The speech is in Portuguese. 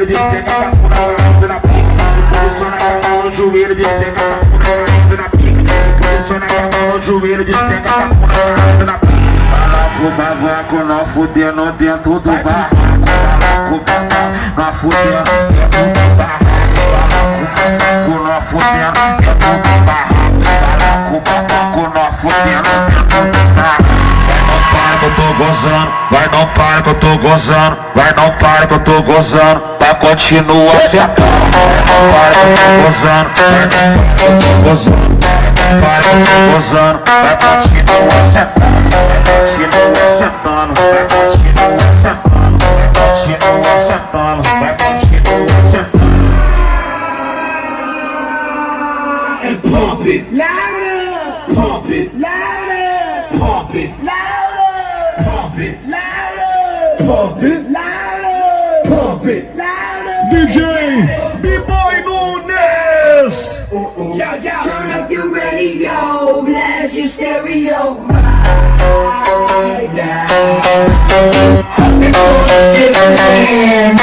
joelho, despeca a bunda na pica. Se posiciona com a mão no joelho, despeca a bunda na pica. Se posiciona com a mão no joelho, despeca a bunda na pica. O barraco não fudendo dentro do barraco. Não fudendo dentro do barraco. Não fudendo dentro do barraco. Não fudendo dentro do barraco. Vai, não para que eu tô gozando. Vai, não para que eu tô gozando. Vai, não para que eu tô gozando. Vai, continua sentando. Vai, não para que eu tô gozando. Vai, não para que eu tô gozando. Vai, eu tô gozando. Vai, continua sentando. Continua sentando, vai continuar sentando, vai continuar sentando, vai continuar sentando. Pump it louder, pump it louder, pump it louder, pump it louder, pump it louder, pump it louder. DJ B-Boy Nunes. Yo, yo, turn up your radio, blast your stereo. Right now, this one is the man.